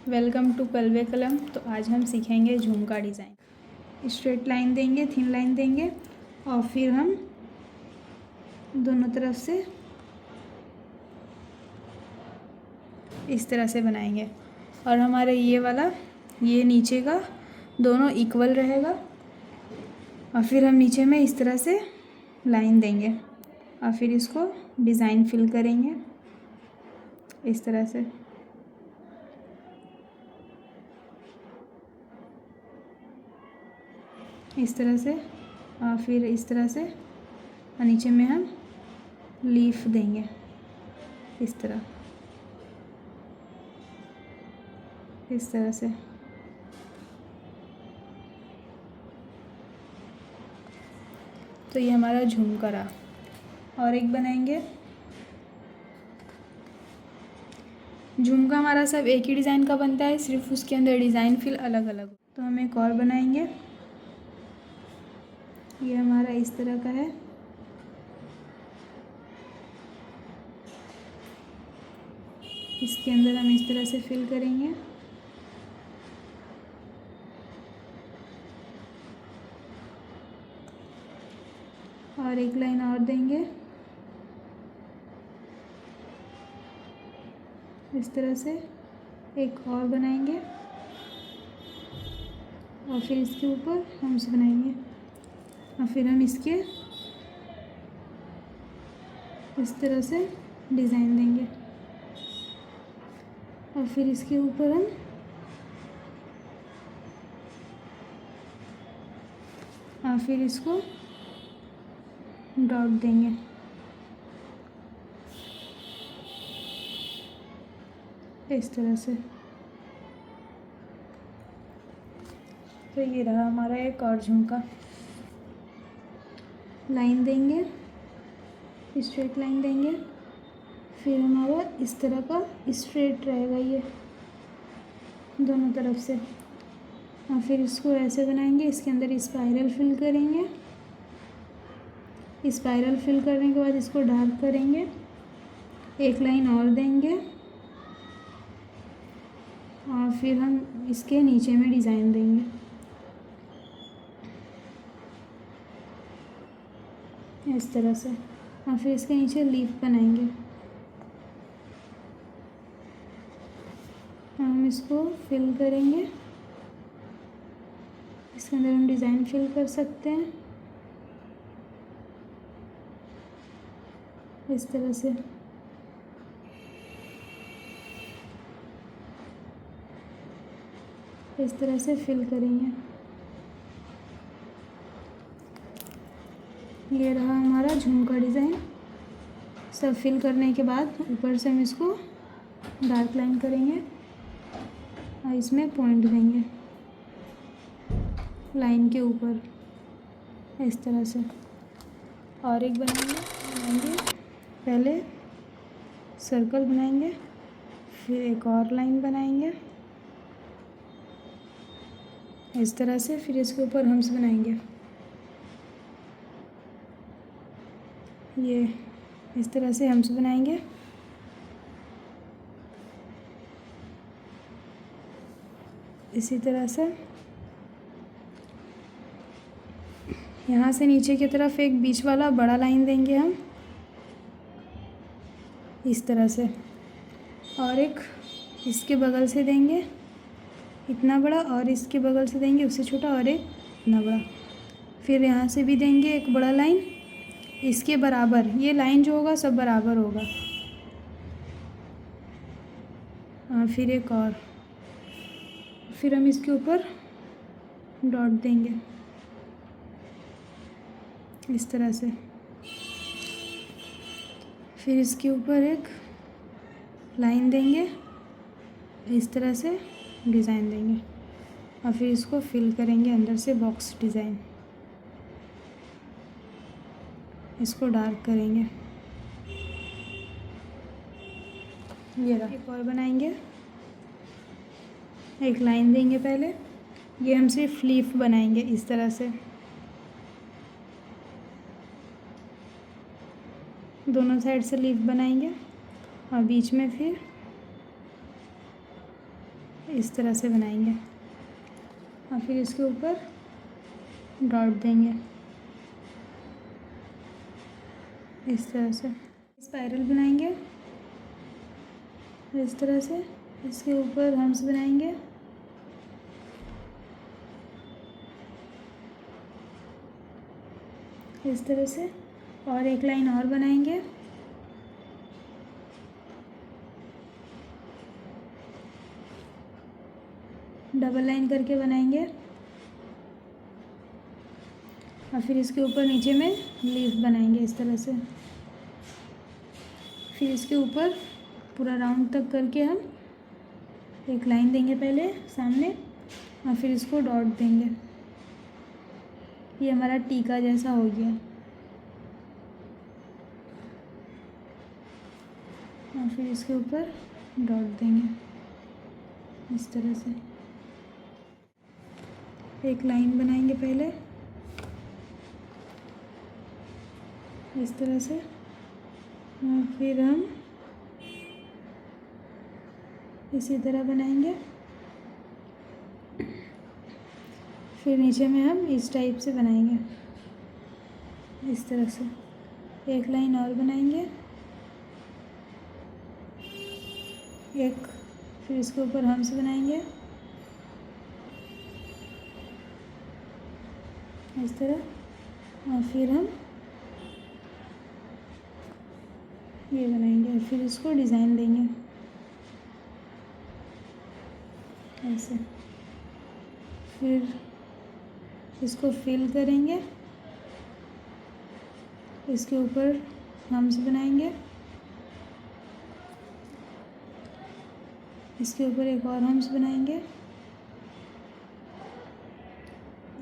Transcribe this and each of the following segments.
Welcome to कलवे कलम। तो आज हम सीखेंगे झुमका डिज़ाइन। स्ट्रेट लाइन देंगे, थिन लाइन देंगे और फिर हम दोनों तरफ से इस तरह से बनाएंगे और हमारे ये वाला ये नीचे का दोनों इक्वल रहेगा और फिर हम नीचे में इस तरह से लाइन देंगे और फिर इसको डिज़ाइन फिल करेंगे इस तरह से। इस तरह से और फिर इस तरह से और नीचे में हम लीफ देंगे इस तरह से। तो ये हमारा झुमका रहा। और एक बनाएंगे। झुमका हमारा सब एक ही डिज़ाइन का बनता है, सिर्फ उसके अंदर डिज़ाइन फिल अलग अलग। तो हम एक और बनाएंगे। ये हमारा इस तरह का है। इसके अंदर हम इस तरह से फिल करेंगे। और एक लाइन और देंगे इस तरह से। एक और बनाएंगे और फिर इसके ऊपर हम इसे बनाएंगे और फिर हम इसके इस तरह से डिज़ाइन देंगे और फिर इसके ऊपर हम और फिर इसको डॉट देंगे इस तरह से। तो ये रहा हमारा एक और झुमका। लाइन देंगे, स्ट्रेट लाइन देंगे, फिर हमारा इस तरह का स्ट्रेट रहेगा ये दोनों तरफ से और फिर इसको ऐसे बनाएंगे। इसके अंदर स्पाइरल फिल करेंगे। स्पाइरल फिल करने के बाद इसको डार्क करेंगे। एक लाइन और देंगे और फिर हम इसके नीचे में डिज़ाइन देंगे इस तरह से और फिर इसके नीचे लीफ बनाएंगे। हम इसको फिल करेंगे। इसके अंदर हम डिज़ाइन फिल कर सकते हैं इस तरह से। इस तरह से फिल करेंगे। ये रहा हमारा झुमका डिज़ाइन। सब फिल करने के बाद ऊपर से हम इसको डार्क लाइन करेंगे और इसमें पॉइंट देंगे लाइन के ऊपर इस तरह से। और एक बनाएंगे। पहले सर्कल बनाएंगे, फिर एक और लाइन बनाएंगे इस तरह से। फिर इसके ऊपर हम्स बनाएंगे ये इस तरह से हम्स बनाएंगे। इसी तरह से यहाँ से नीचे की तरफ एक बीच वाला बड़ा लाइन देंगे हम इस तरह से और एक इसके बगल से देंगे इतना बड़ा और इसके बगल से देंगे उससे छोटा और एक इतना बड़ा। फिर यहाँ से भी देंगे एक बड़ा लाइन इसके बराबर। ये लाइन जो होगा सब बराबर होगा। फिर एक और, फिर हम इसके ऊपर डॉट देंगे इस तरह से। फिर इसके ऊपर एक लाइन देंगे इस तरह से, डिज़ाइन देंगे और फिर इसको फिल करेंगे अंदर से बॉक्स डिज़ाइन। इसको डार्क करेंगे। ये रहा। एक और बनाएंगे। एक लाइन देंगे पहले। ये हम सिर्फ लीफ बनाएंगे इस तरह से। दोनों साइड से लीफ बनाएंगे और बीच में फिर इस तरह से बनाएंगे और फिर इसके ऊपर डॉट देंगे इस तरह से। स्पाइरल बनाएंगे इस तरह से, इसके ऊपर हम्स बनाएंगे इस तरह से, और एक लाइन और बनाएंगे डबल लाइन करके बनाएंगे और फिर इसके ऊपर नीचे में लीफ बनाएंगे इस तरह से। फिर इसके ऊपर पूरा राउंड तक करके हम एक लाइन देंगे पहले सामने और फिर इसको डॉट देंगे। ये हमारा टीका जैसा हो गया और फिर इसके ऊपर डॉट देंगे इस तरह से। एक लाइन बनाएंगे पहले इस तरह से और फिर हम इसी तरह बनाएंगे। फिर नीचे में हम इस टाइप से बनाएंगे इस तरह से। एक लाइन और बनाएंगे एक, फिर इसके ऊपर हम्स बनाएंगे इस तरह और फिर हम ये बनाएंगे। फिर इसको डिज़ाइन देंगे ऐसे। फिर इसको फिल करेंगे, इसके ऊपर हम्स बनाएंगे, इसके ऊपर एक और हम्स बनाएंगे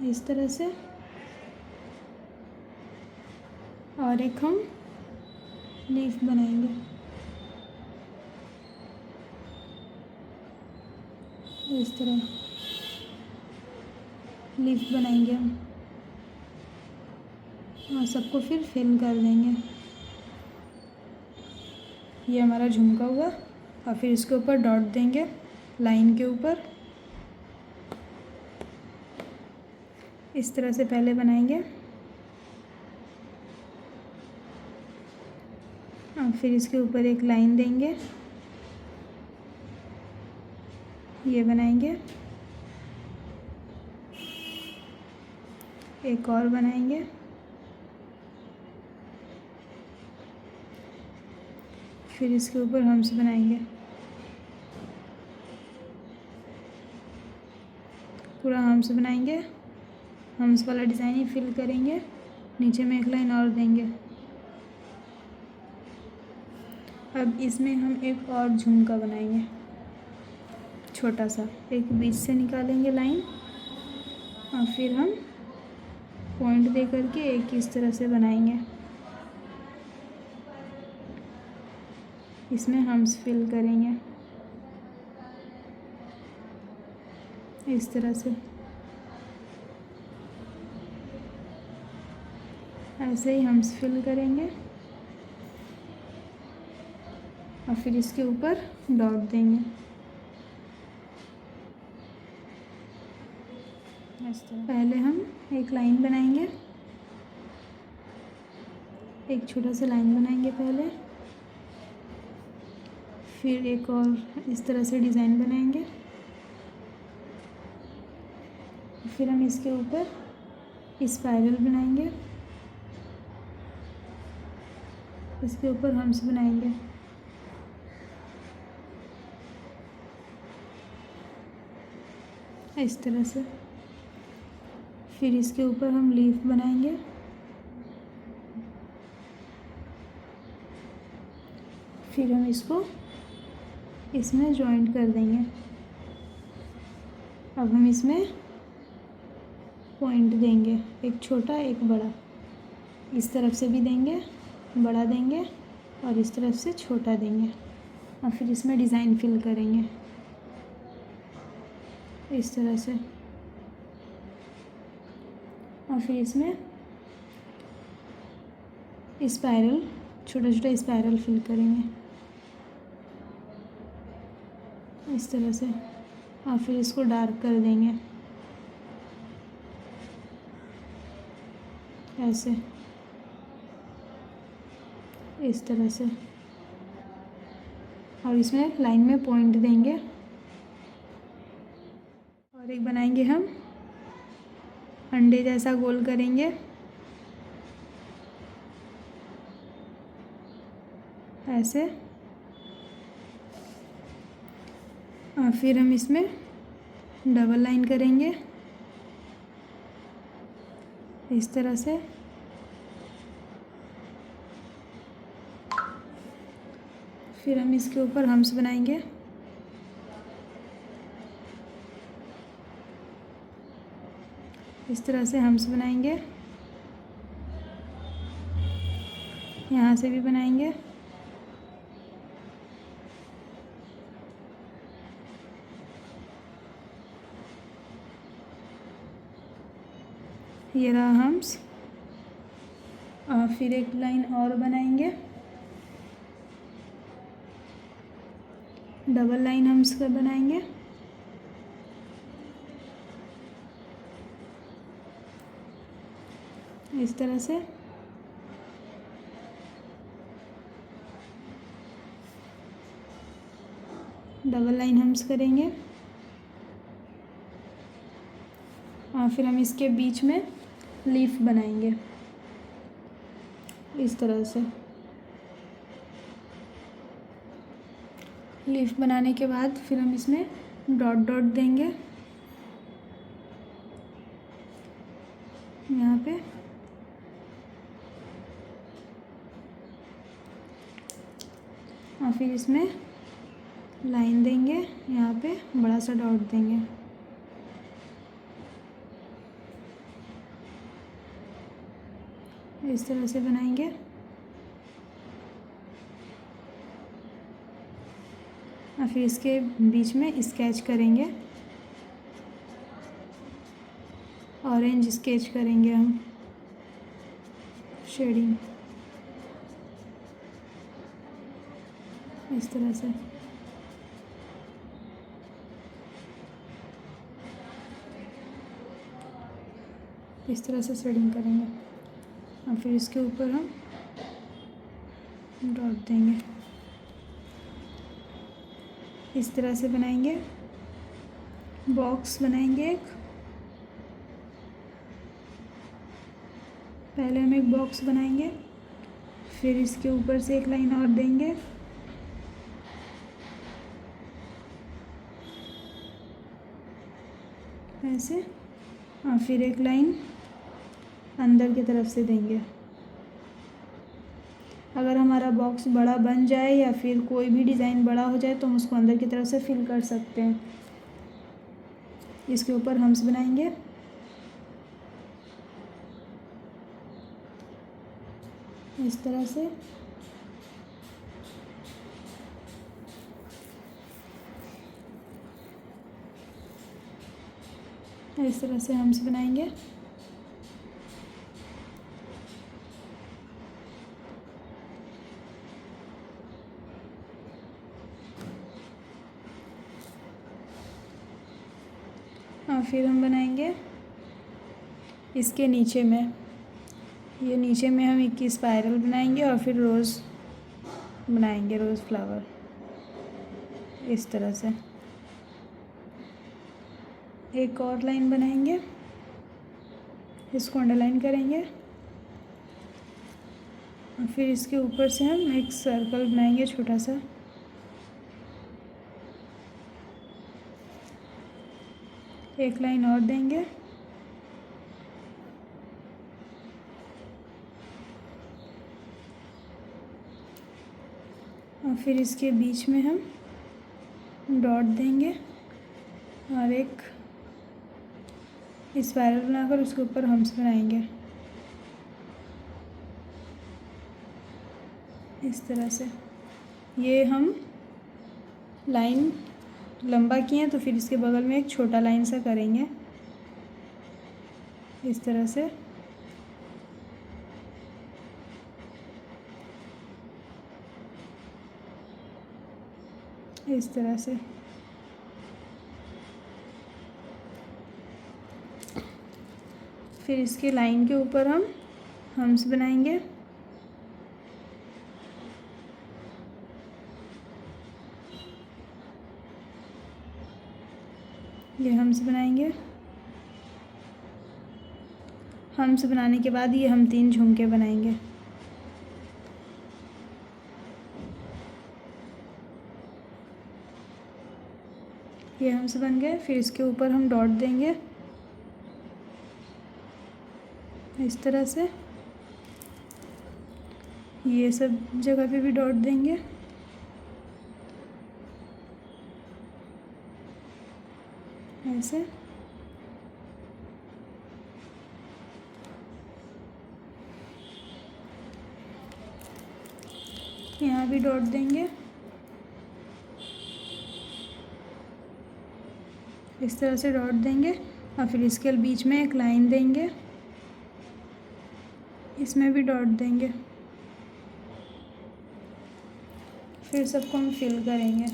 इस तरह से, और एक हम लीफ बनाएंगे इस तरह लीफ बनाएंगे हम और सबको फिर फिल कर देंगे। ये हमारा झुमका हुआ और फिर इसके ऊपर डॉट देंगे लाइन के ऊपर इस तरह से पहले बनाएंगे और फिर इसके ऊपर एक लाइन देंगे, ये बनाएंगे, एक और बनाएंगे, फिर इसके ऊपर हम्स बनाएंगे। पूरा हम्स बनाएंगे, हम्स वाला डिज़ाइन ही फिल करेंगे, नीचे में एक लाइन और देंगे। अब इसमें हम एक और झुमका बनाएंगे छोटा सा, एक बीच से निकालेंगे लाइन और फिर हम पॉइंट दे करके एक इस तरह से बनाएंगे। इसमें हम्स फिल करेंगे इस तरह से, ऐसे ही हम्स फिल करेंगे और फिर इसके ऊपर डॉट देंगे इस तरह। पहले हम एक लाइन बनाएंगे, एक छोटा सा लाइन बनाएंगे पहले, फिर एक और इस तरह से डिज़ाइन बनाएंगे, फिर हम इसके ऊपर स्पाइरल बनाएंगे, इसके ऊपर हम्स बनाएंगे इस तरह से। फिर इसके ऊपर हम लीफ बनाएंगे, फिर हम इसको इसमें जॉइंट कर देंगे। अब हम इसमें पॉइंट देंगे, एक छोटा एक बड़ा, इस तरफ से भी देंगे, बड़ा देंगे और इस तरफ से छोटा देंगे और फिर इसमें डिज़ाइन फिल करेंगे इस तरह से और फिर इसमें स्पाइरल, छोटा छोटा स्पाइरल फिल करेंगे इस तरह से। और फिर इसको डार्क कर देंगे ऐसे, इस तरह से। और इसमें लाइन में पॉइंट देंगे। और एक बनाएंगे हम अंडे जैसा, गोल करेंगे ऐसे। और फिर हम इसमें डबल लाइन करेंगे इस तरह से। फिर हम इसके ऊपर हम्स बनाएंगे इस तरह से, हम्स बनाएंगे। यहाँ से भी बनाएंगे। ये रहा हम्स। और फिर एक लाइन और बनाएंगे, डबल लाइन हम्स का बनाएंगे। इस तरह से। डबल लाइन हम्स करेंगे। और फिर हम इसके बीच में लीफ बनाएंगे इस तरह से। लीफ बनाने के बाद फिर हम इसमें डॉट डॉट देंगे यहाँ पे। और फिर इसमें लाइन देंगे, यहाँ पे बड़ा सा डॉट देंगे। इस तरह से बनाएंगे। और फिर इसके बीच में स्केच करेंगे, ऑरेंज स्केच करेंगे हम, शेडिंग इस तरह से। इस तरह से शेडिंग करेंगे। और फिर इसके ऊपर हम डॉट देंगे इस तरह से बनाएंगे। बॉक्स बनाएंगे एक। पहले हम एक बॉक्स बनाएंगे, फिर इसके ऊपर से एक लाइन और देंगे ऐसे। और फिर एक लाइन अंदर की तरफ से देंगे। अगर हमारा बॉक्स बड़ा बन जाए या फिर कोई भी डिज़ाइन बड़ा हो जाए तो हम उसको अंदर की तरफ से फिल कर सकते हैं। इसके ऊपर हम्स बनाएंगे इस तरह से। इस तरह से हम्स बनाएंगे। और फिर हम बनाएंगे इसके नीचे में, ये नीचे में हम एक स्पाइरल बनाएंगे और फिर रोज़ बनाएंगे, रोज़ फ्लावर इस तरह से। एक और लाइन बनाएंगे, इसको अंडरलाइन करेंगे। और फिर इसके ऊपर से हम एक सर्कल बनाएंगे छोटा सा। एक लाइन और देंगे। और फिर इसके बीच में हम डॉट देंगे और एक स्पाइरल बनाकर उसके ऊपर हम्स बनाएंगे इस तरह से। ये हम लाइन लंबा किए तो फिर इसके बगल में एक छोटा लाइन सा करेंगे इस तरह से। इस तरह से। फिर इसके लाइन के ऊपर हम हम्स बनाएंगे। ये हम्स बनाएंगे। हम्स बनाने के बाद ये हम 3 झुमके बनाएंगे। ये हम्स बन गए। फिर इसके ऊपर हम डॉट देंगे इस तरह से। ये सब जगह पे भी डॉट देंगे। ऐसे यहाँ भी डॉट देंगे इस तरह से डॉट देंगे। और फिर इसके बीच में एक लाइन देंगे, इसमें भी डॉट देंगे। फिर सबको हम फिल करेंगे।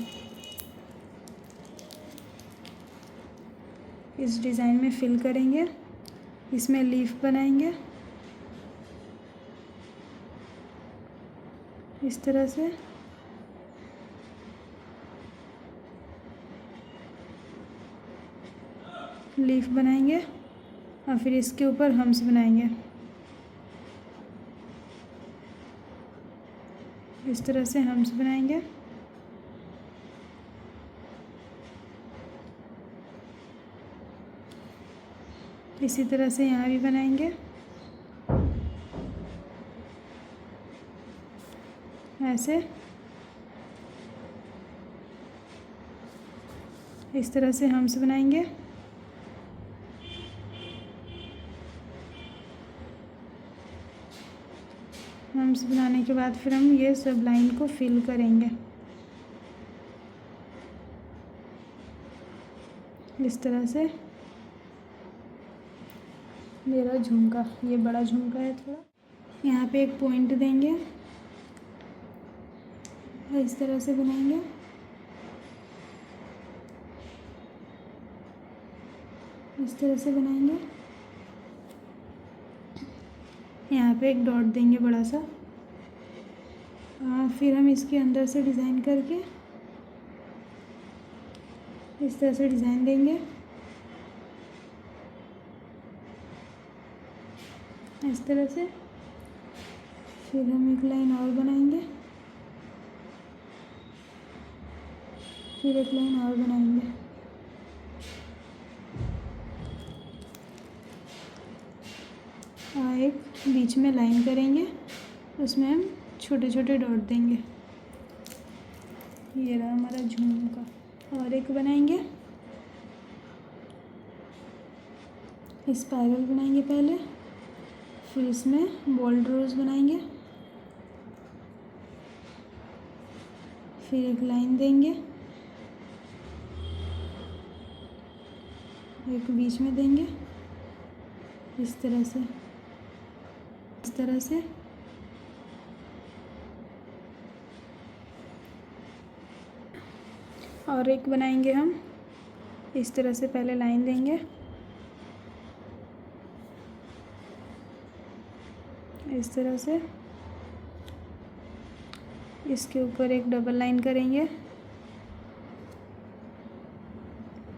इस डिज़ाइन में फिल करेंगे। इसमें लीफ बनाएंगे इस तरह से। लीफ बनाएंगे और फिर इसके ऊपर हम्स बनाएंगे इस तरह से। हम्स बनाएंगे। इसी तरह से यहाँ भी बनाएंगे ऐसे। इस तरह से हम्स बनाएंगे। हम्स बनाने के बाद फिर हम ये सब लाइन को फिल करेंगे इस तरह से। मेरा झुमका, ये बड़ा झुमका है थोड़ा। यहाँ पे एक पॉइंट देंगे और इस तरह से बनाएंगे। इस तरह से बनाएंगे। यहाँ पे एक डॉट देंगे बड़ा सा। फिर हम इसके अंदर से डिज़ाइन करके इस तरह से डिज़ाइन देंगे इस तरह से। फिर हम एक लाइन और बनाएंगे, फिर एक लाइन और बनाएंगे। और एक बीच में लाइन करेंगे, उसमें हम छोटे छोटे डॉट देंगे। ये रहा हमारा झुमका। और एक बनाएंगे, स्पाइरल बनाएंगे पहले, फिर इसमें बोल्ड रोज बनाएंगे, फिर एक लाइन देंगे, एक बीच में देंगे इस तरह से, इस तरह से। और एक बनाएंगे हम इस तरह से। पहले लाइन देंगे इस तरह से। इसके ऊपर एक डबल लाइन करेंगे,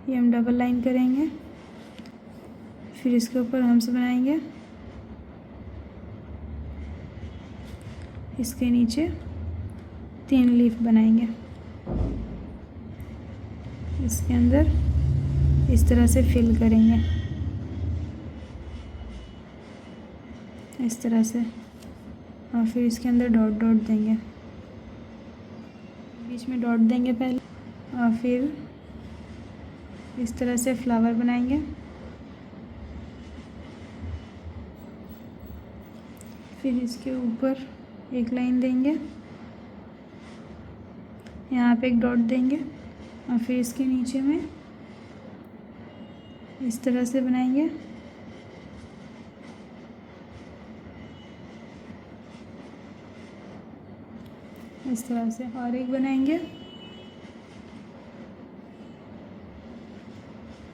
ये हम डबल लाइन करेंगे। फिर इसके ऊपर हम्स बनाएंगे, इसके नीचे 3 लीफ बनाएंगे इसके अंदर, इस तरह से फिल करेंगे इस तरह से। और फिर इसके अंदर डॉट डॉट देंगे, बीच में डॉट देंगे पहले। और फिर इस तरह से फ्लावर बनाएंगे। फिर इसके ऊपर एक लाइन देंगे, यहाँ पे एक डॉट देंगे। और फिर इसके नीचे में इस तरह से बनाएंगे इस तरह से। और एक बनाएंगे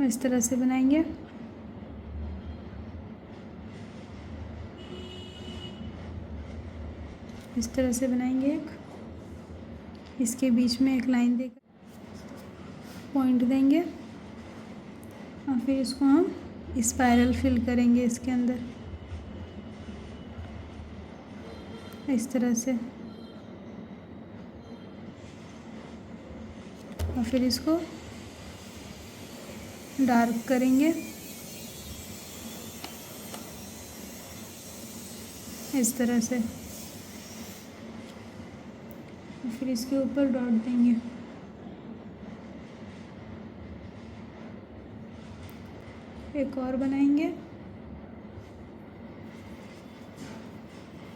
इस तरह से बनाएंगे। इस तरह से बनाएंगे एक, इसके बीच में एक लाइन देकर पॉइंट देंगे और फिर इसको हम स्पाइरल फिल करेंगे इसके अंदर इस तरह से, और फिर इसको डार्क करेंगे इस तरह से, फिर इसके ऊपर डॉट देंगे। एक और बनाएंगे,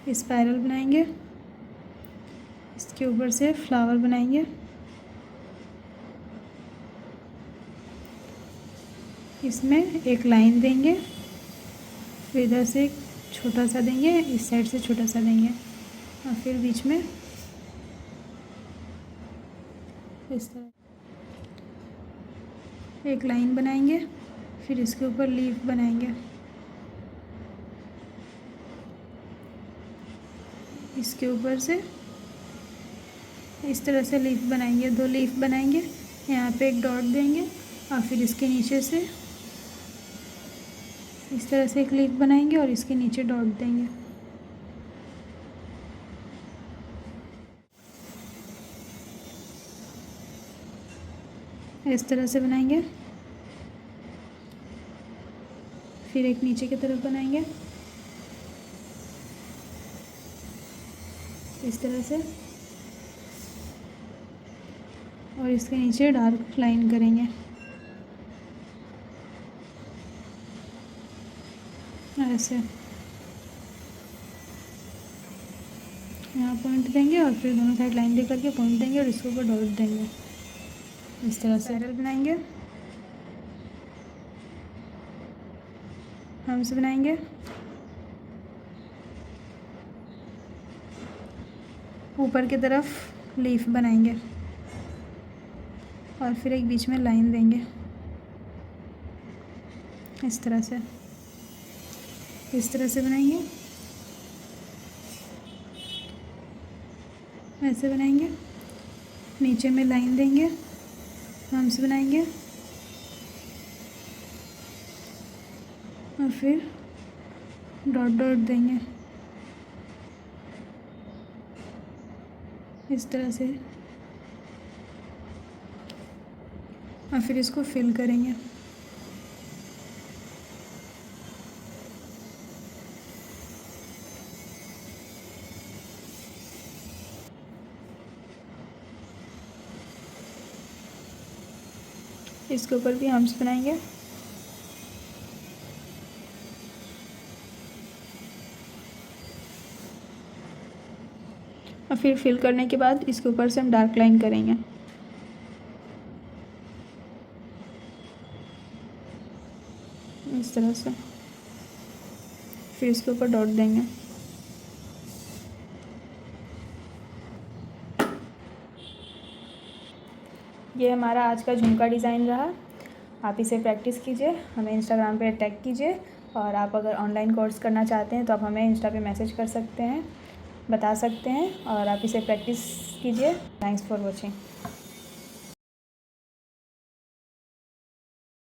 स्पाइरल बनाएंगे, इसके ऊपर से फ्लावर बनाएंगे, इसमें एक लाइन देंगे, फिर इधर से एक छोटा सा देंगे, इस साइड से छोटा सा देंगे, और फिर बीच में इस तरह एक लाइन बनाएंगे, फिर इसके ऊपर लीफ बनाएंगे, इसके ऊपर से इस तरह से लीफ बनाएंगे, 2 लीफ बनाएंगे, यहाँ पे एक डॉट देंगे और फिर इसके नीचे से इस तरह से एक लीफ बनाएंगे और इसके नीचे डॉट देंगे। इस तरह से बनाएंगे, फिर एक नीचे की तरफ बनाएंगे इस तरह से, और इसके नीचे डार्क लाइन करेंगे ऐसे, यहाँ पॉइंट देंगे और फिर दोनों साइड लाइन दे करके पॉइंट देंगे और इसके ऊपर डॉट देंगे इस तरह से। स्पाइरल बनाएंगे, हम्स बनाएंगे, ऊपर की तरफ लीफ बनाएंगे और फिर एक बीच में लाइन देंगे इस तरह से, इस तरह से बनाएंगे, ऐसे बनाएंगे, नीचे में लाइन देंगे, हम्स बनाएंगे और फिर डॉट डॉट देंगे इस तरह से, और फिर इसको फिल करेंगे। इसके ऊपर भी हम्स बनाएंगे, और फिर फिल करने के बाद इसके ऊपर से हम डार्क लाइन करेंगे इस तरह से, फिर इसके ऊपर डॉट देंगे। ये हमारा आज का झुमका डिज़ाइन रहा। आप इसे प्रैक्टिस कीजिए, हमें इंस्टाग्राम पे टैग कीजिए, और आप अगर ऑनलाइन कोर्स करना चाहते हैं तो आप हमें इंस्टा पे मैसेज कर सकते हैं, बता सकते हैं, और आप इसे प्रैक्टिस कीजिए। Thanks for watching.